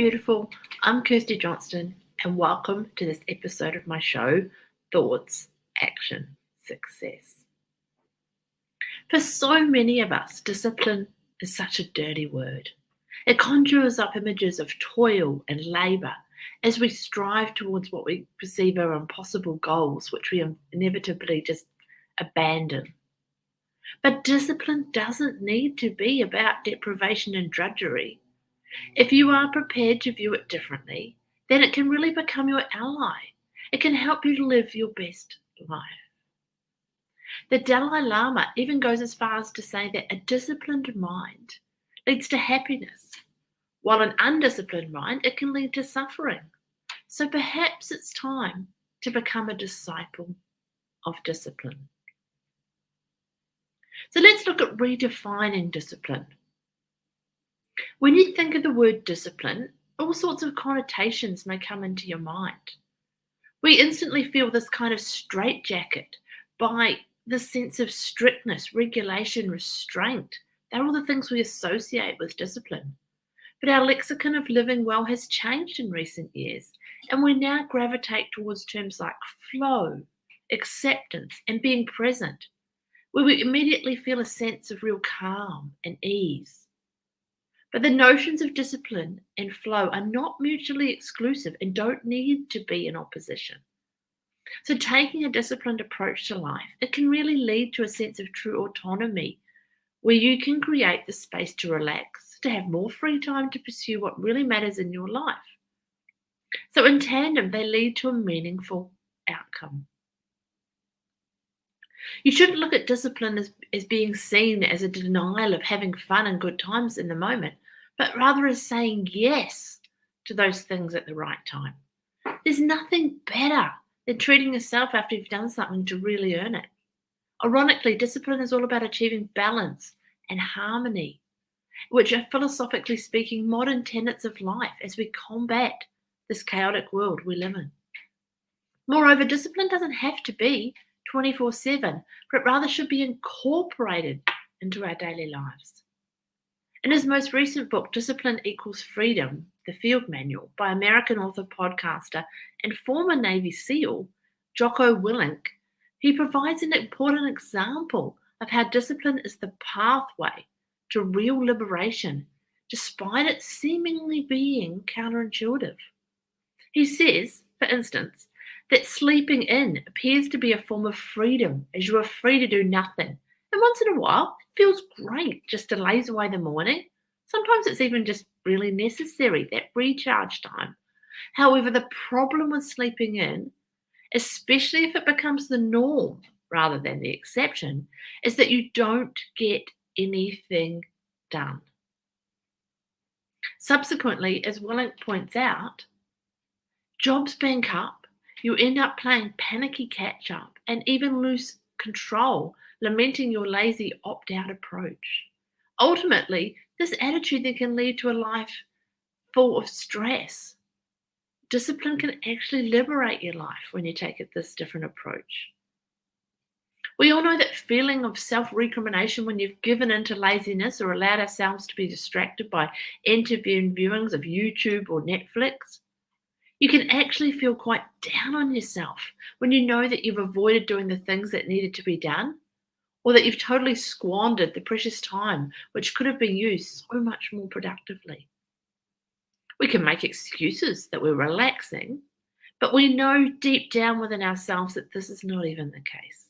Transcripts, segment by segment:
beautiful. I'm Kirstie Johnston, and welcome to this episode of my show, Thoughts.Action.Success. For so many of us, discipline is such a dirty word. It conjures up images of toil and labour as we strive towards what we perceive are impossible goals, which we inevitably just abandon. But discipline doesn't need to be about deprivation and drudgery. If you are prepared to view it differently, then it can really become your ally. It can help you to live your best life. The Dalai Lama even goes as far as to say that a disciplined mind leads to happiness, while an undisciplined mind, it can lead to suffering. So perhaps it's time to become a disciple of discipline. So let's look at redefining discipline. When you think of the word discipline, all sorts of connotations may come into your mind. We instantly feel this kind of straitjacket by the sense of strictness, regulation, restraint. They're all the things we associate with discipline. But our lexicon of living well has changed in recent years, and we now gravitate towards terms like flow, acceptance, and being present, where we immediately feel a sense of real calm and ease. But the notions of discipline and flow are not mutually exclusive and don't need to be in opposition. So taking a disciplined approach to life, it can really lead to a sense of true autonomy, where you can create the space to relax, to have more free time to pursue what really matters in your life. So in tandem, they lead to a meaningful outcome. You shouldn't look at discipline as being seen as a denial of having fun and good times in the moment, but rather as saying yes to those things at the right time. There's nothing better than treating yourself after you've done something to really earn it. Ironically, discipline is all about achieving balance and harmony, which are, philosophically speaking, modern tenets of life as we combat this chaotic world we live in. Moreover, discipline doesn't have to be 24/7, but rather should be incorporated into our daily lives. In his most recent book, Discipline Equals Freedom, The Field Manual, by American author, podcaster, and former Navy SEAL, Jocko Willink, he provides an important example of how discipline is the pathway to real liberation, despite it seemingly being counterintuitive. He says, for instance, that sleeping in appears to be a form of freedom, as you are free to do nothing. And once in a while, it feels great just to laze away the morning. Sometimes it's even just really necessary, that recharge time. However, the problem with sleeping in, especially if it becomes the norm rather than the exception, is that you don't get anything done. Subsequently, as Willink points out, jobs bank up. You end up playing panicky catch-up and even lose control, lamenting your lazy opt-out approach. Ultimately, this attitude then can lead to a life full of stress. Discipline can actually liberate your life when you take this different approach. We all know that feeling of self-recrimination when you've given into laziness or allowed ourselves to be distracted by intermittent viewings of YouTube or Netflix. You can actually feel quite down on yourself when you know that you've avoided doing the things that needed to be done, or that you've totally squandered the precious time which could have been used so much more productively. We can make excuses that we're relaxing, but we know deep down within ourselves that this is not even the case.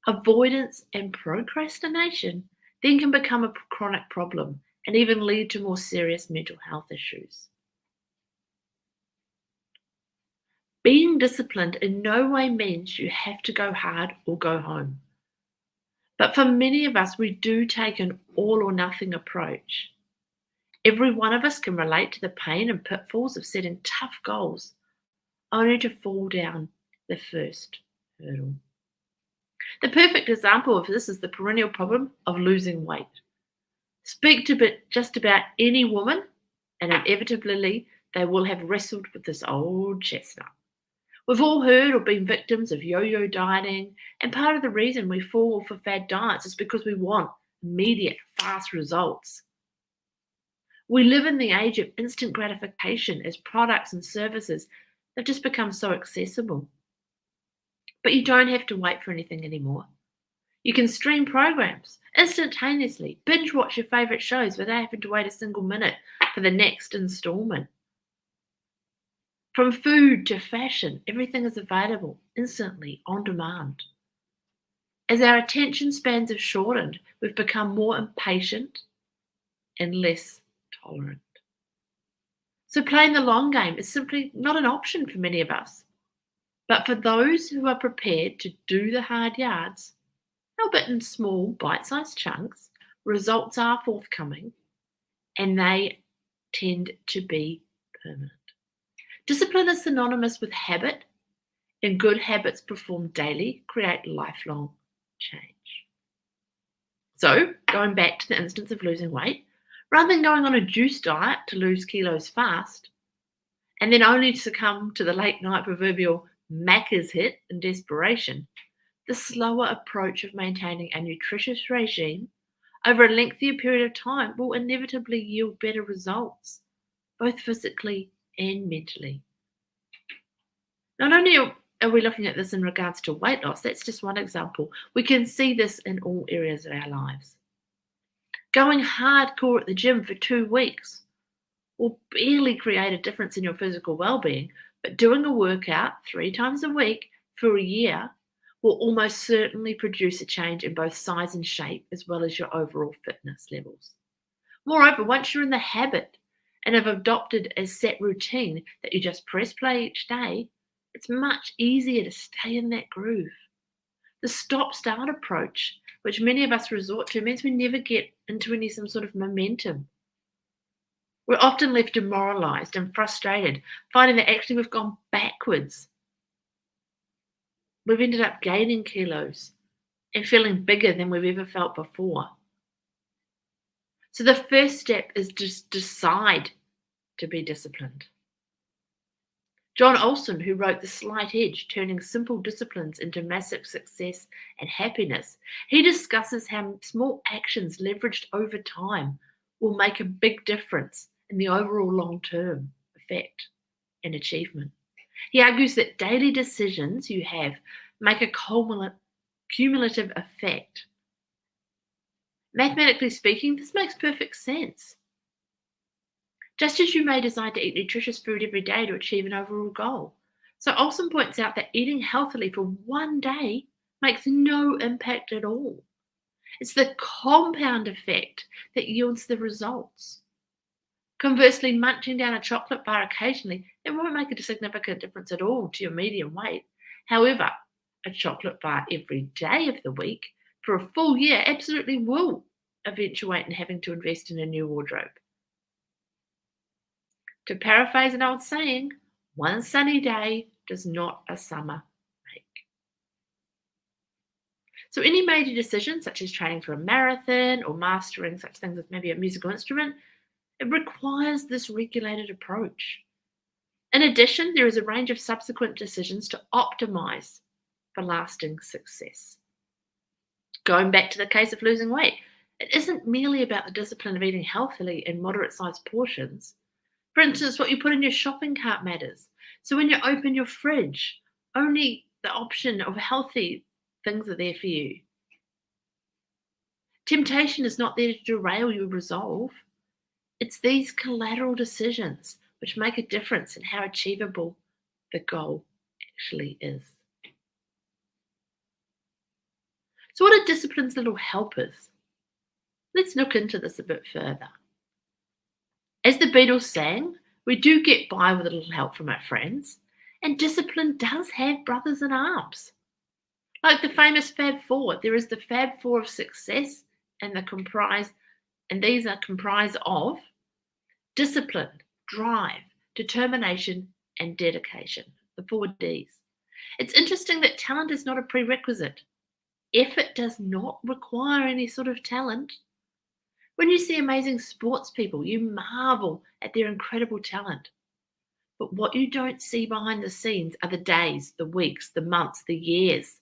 Avoidance and procrastination then can become a chronic problem and even lead to more serious mental health issues. Being disciplined in no way means you have to go hard or go home. But for many of us, we do take an all or nothing approach. Every one of us can relate to the pain and pitfalls of setting tough goals, only to fall down the first hurdle. The perfect example of this is the perennial problem of losing weight. Speak to just about any woman, and inevitably they will have wrestled with this old chestnut. We've all heard or been victims of yo-yo dieting, and part of the reason we fall for fad diets is because we want immediate, fast results. We live in the age of instant gratification as products and services have just become so accessible. But you don't have to wait for anything anymore. You can stream programs instantaneously, binge watch your favourite shows without having to wait a single minute for the next installment. From food to fashion, everything is available instantly, on demand. As our attention spans have shortened, we've become more impatient and less tolerant. So playing the long game is simply not an option for many of us. But for those who are prepared to do the hard yards, albeit in small, bite-sized chunks, results are forthcoming, and they tend to be permanent. Discipline is synonymous with habit, and good habits performed daily create lifelong change. So, going back to the instance of losing weight, rather than going on a juice diet to lose kilos fast, and then only to succumb to the late night proverbial Macca's hit in desperation, the slower approach of maintaining a nutritious regime over a lengthier period of time will inevitably yield better results, both physically and mentally. Not only are we looking at this in regards to weight loss, that's just one example. We can see this in all areas of our lives. Going hardcore at the gym for 2 weeks will barely create a difference in your physical well-being, but doing a workout 3 times a week for a year will almost certainly produce a change in both size and shape, as well as your overall fitness levels. Moreover, once you're in the habit and have adopted a set routine that you just press play each day, it's much easier to stay in that groove. The stop-start approach, which many of us resort to, means we never get into some sort of momentum. We're often left demoralized and frustrated, finding that actually we've gone backwards. We've ended up gaining kilos and feeling bigger than we've ever felt before. So the first step is just decide to be disciplined. John Olson, who wrote The Slight Edge, Turning Simple Disciplines into Massive Success and Happiness, he discusses how small actions leveraged over time will make a big difference in the overall long-term effect and achievement. He argues that daily decisions you have make a cumulative effect. Mathematically speaking, this makes perfect sense. Just as you may decide to eat nutritious food every day to achieve an overall goal. So Olson points out that eating healthily for one day makes no impact at all. It's the compound effect that yields the results. Conversely, munching down a chocolate bar occasionally, it won't make a significant difference at all to your median weight. However, a chocolate bar every day of the week for a full year absolutely will eventuate in having to invest in a new wardrobe. To paraphrase an old saying, one sunny day does not a summer make. So any major decision, such as training for a marathon or mastering such things as maybe a musical instrument, it requires this regulated approach. In addition, there is a range of subsequent decisions to optimize for lasting success. Going back to the case of losing weight, it isn't merely about the discipline of eating healthily in moderate-sized portions. For instance, what you put in your shopping cart matters. So when you open your fridge, only the option of healthy things are there for you. Temptation is not there to derail your resolve. It's these collateral decisions which make a difference in how achievable the goal actually is. So what are discipline's little helpers? Let's look into this a bit further. As the Beatles sang, we do get by with a little help from our friends, and discipline does have brothers in arms. Like the famous Fab Four, there is the Fab Four of success, and these are comprised of discipline, drive, determination, and dedication, the 4 Ds. It's interesting that talent is not a prerequisite. Effort does not require any sort of talent. When you see amazing sports people, you marvel at their incredible talent. But what you don't see behind the scenes are the days, the weeks, the months, the years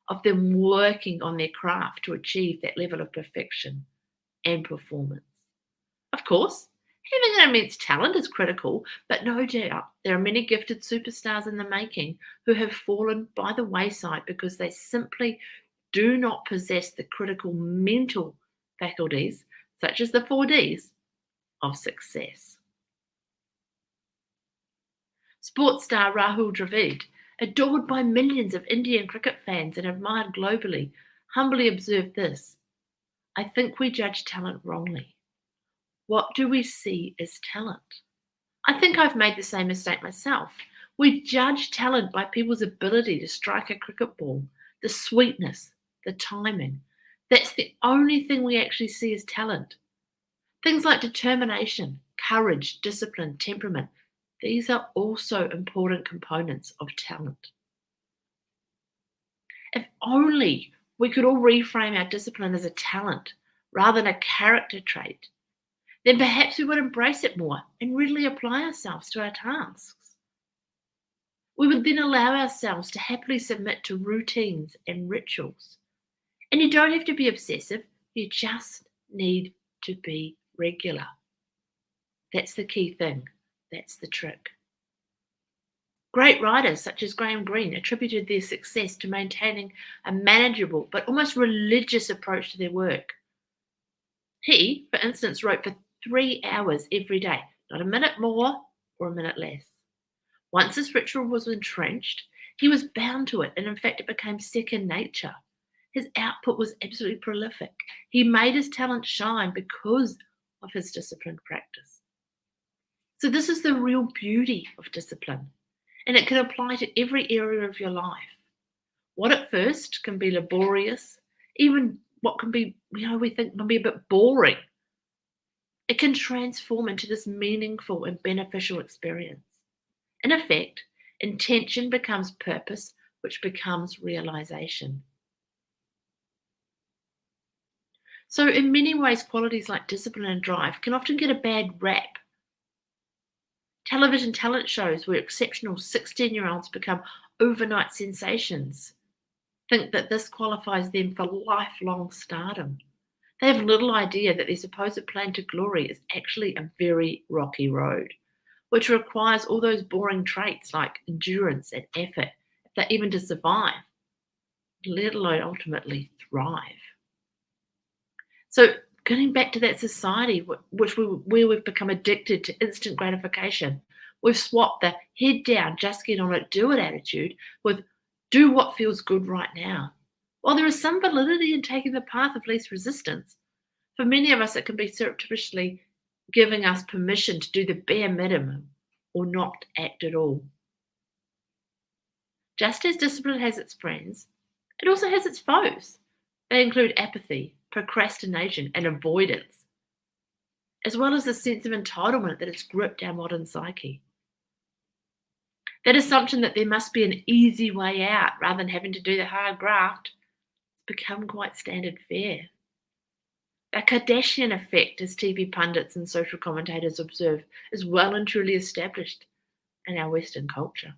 of them working on their craft to achieve that level of perfection and performance. Of course, Having an immense talent is critical, but no doubt there are many gifted superstars in the making who have fallen by the wayside because they simply do not possess the critical mental faculties, such as the 4Ds, of success. Sports star Rahul Dravid, adored by millions of Indian cricket fans and admired globally, humbly observed this: "I think we judge talent wrongly. What do we see as talent?" I think I've made the same mistake myself. We judge talent by people's ability to strike a cricket ball, the sweetness, the timing. That's the only thing we actually see as talent. Things like determination, courage, discipline, temperament, these are also important components of talent. If only we could all reframe our discipline as a talent rather than a character trait, then perhaps we would embrace it more and readily apply ourselves to our tasks. We would then allow ourselves to happily submit to routines and rituals. And you don't have to be obsessive, you just need to be regular. That's the key thing. That's the trick. Great writers such as Graham Greene attributed their success to maintaining a manageable but almost religious approach to their work. He, for instance, wrote for 3 hours every day, not a minute more or a minute less. Once this ritual was entrenched, he was bound to it, and in fact, it became second nature. His output was absolutely prolific. He made his talent shine because of his disciplined practice. So, this is the real beauty of discipline, and it can apply to every area of your life. What at first can be laborious, even what can be, we think can be a bit boring, it can transform into this meaningful and beneficial experience. In effect, intention becomes purpose, which becomes realization. So, in many ways, qualities like discipline and drive can often get a bad rap. Television talent shows where exceptional 16-year-olds become overnight sensations think that this qualifies them for lifelong stardom. They have little idea that their supposed plan to glory is actually a very rocky road, which requires all those boring traits like endurance and effort, if they're even to survive, let alone ultimately thrive. So, getting back to that society where we've become addicted to instant gratification, we've swapped the head down, just get on it, do it attitude with do what feels good right now. While there is some validity in taking the path of least resistance, for many of us it can be surreptitiously giving us permission to do the bare minimum or not act at all. Just as discipline has its friends, it also has its foes. They include apathy, procrastination, and avoidance, as well as the sense of entitlement that has gripped our modern psyche. That assumption that there must be an easy way out rather than having to do the hard graft has become quite standard fare. The Kardashian effect, as TV pundits and social commentators observe, is well and truly established in our Western culture.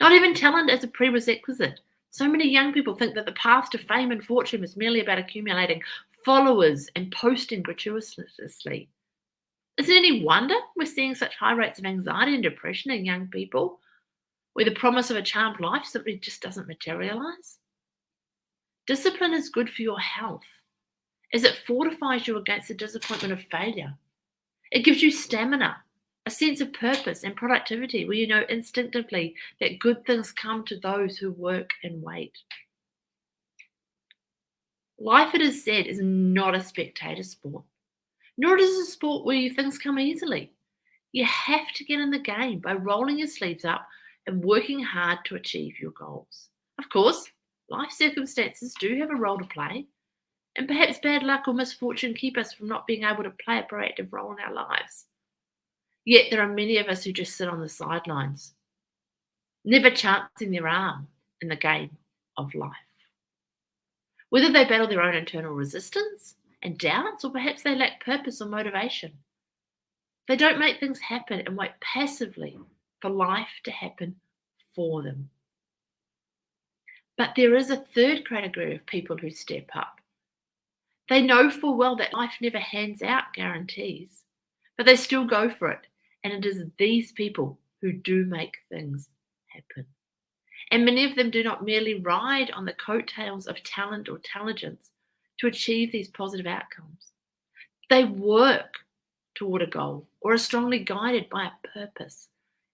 Not even talent as a prerequisite. So many young people think that the path to fame and fortune is merely about accumulating followers and posting gratuitously. Is it any wonder we're seeing such high rates of anxiety and depression in young people, where the promise of a charmed life simply just doesn't materialize? Discipline is good for your health, as it fortifies you against the disappointment of failure. It gives you stamina, a sense of purpose and productivity where you know instinctively that good things come to those who work and wait. Life, it is said, is not a spectator sport, nor is it a sport where things come easily. You have to get in the game by rolling your sleeves up and working hard to achieve your goals. Of course, life circumstances do have a role to play, and perhaps bad luck or misfortune keep us from not being able to play a proactive role in our lives. Yet there are many of us who just sit on the sidelines, never chancing their arm in the game of life. Whether they battle their own internal resistance and doubts, or perhaps they lack purpose or motivation. They don't make things happen and wait passively for life to happen for them. But there is a third category of people who step up. They know full well that life never hands out guarantees, but they still go for it. And it is these people who do make things happen. And many of them do not merely ride on the coattails of talent or intelligence to achieve these positive outcomes. They work toward a goal or are strongly guided by a purpose,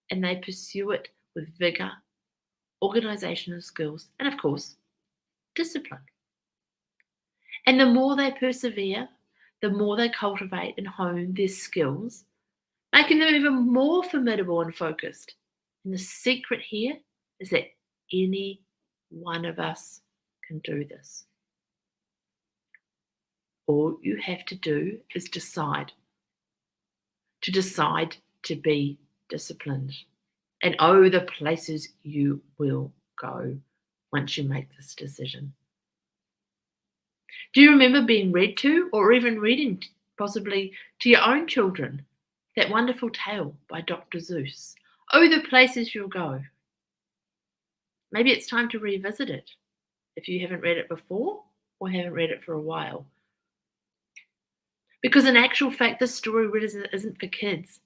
and they pursue it with vigor, organizational skills, and of course, discipline. And the more they persevere, the more they cultivate and hone their skills, making them even more formidable and focused. And the secret here is that any one of us can do this. All you have to do is decide to be disciplined. And oh, the places you will go once you make this decision. Do you remember being read to, or even reading possibly to your own children, that wonderful tale by Dr. Seuss? Oh, the places you'll go. Maybe it's time to revisit it if you haven't read it before or haven't read it for a while. Because in actual fact, this story really isn't for kids,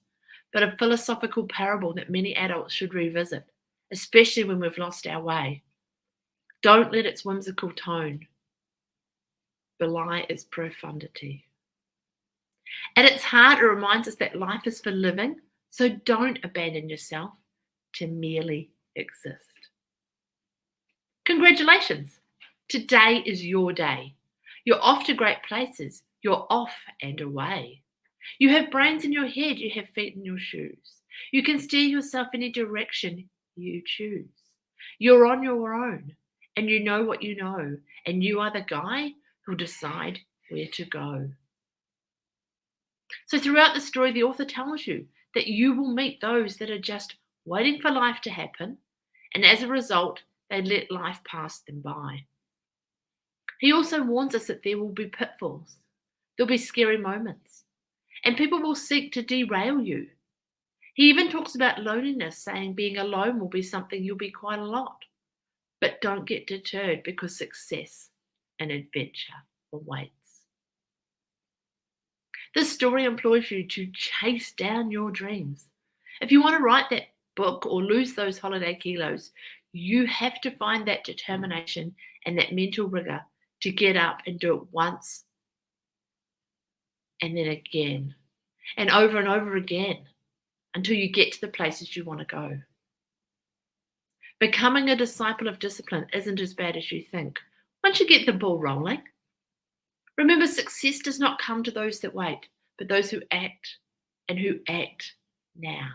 but a philosophical parable that many adults should revisit, especially when we've lost our way. Don't let its whimsical tone belie its profundity. At its heart, it reminds us that life is for living, so don't abandon yourself to merely exist. Congratulations! Today is your day. You're off to great places. You're off and away. You have brains in your head. You have feet in your shoes. You can steer yourself any direction you choose. You're on your own, and you know what you know, and you are the guy who'll decide where to go. So throughout the story, the author tells you that you will meet those that are just waiting for life to happen, and as a result, they let life pass them by. He also warns us that there will be pitfalls, there'll be scary moments, and people will seek to derail you. He even talks about loneliness, saying being alone will be something you'll be quite a lot. But don't get deterred, because success and adventure awaits. This story implores you to chase down your dreams. If you want to write that book or lose those holiday kilos, you have to find that determination and that mental rigor to get up and do it once and then again and over again until you get to the places you want to go. Becoming a disciple of discipline isn't as bad as you think once you get the ball rolling. Remember, success does not come to those that wait, but those who act, and who act now.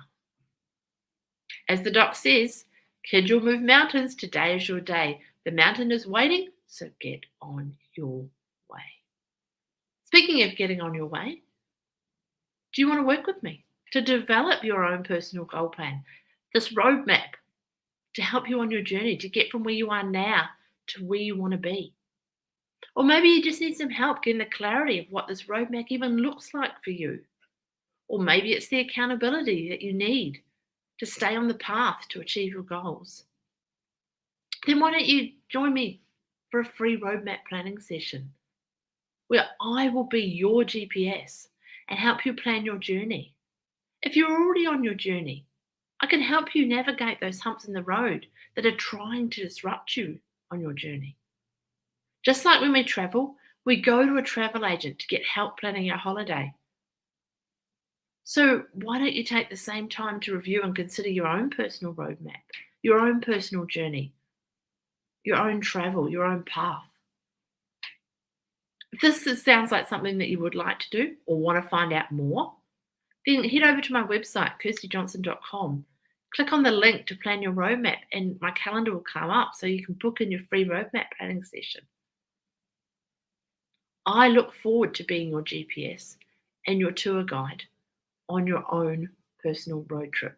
As the doc says, kid, you'll move mountains. Today is your day. The mountain is waiting, so get on your way. Speaking of getting on your way, do you want to work with me to develop your own personal goal plan, this roadmap to help you on your journey to get from where you are now to where you want to be? Or maybe you just need some help getting the clarity of what this roadmap even looks like for you. Or maybe it's the accountability that you need to stay on the path to achieve your goals. Then why don't you join me for a free roadmap planning session where I will be your GPS and help you plan your journey. If you're already on your journey, I can help you navigate those humps in the road that are trying to disrupt you on your journey. Just like when we travel, we go to a travel agent to get help planning our holiday. So why don't you take the same time to review and consider your own personal roadmap, your own personal journey, your own travel, your own path? If this sounds like something that you would like to do or want to find out more, then head over to my website, KirstieJohnston.com. Click on the link to plan your roadmap and my calendar will come up so you can book in your free roadmap planning session. I look forward to being your GPS and your tour guide on your own personal road trip.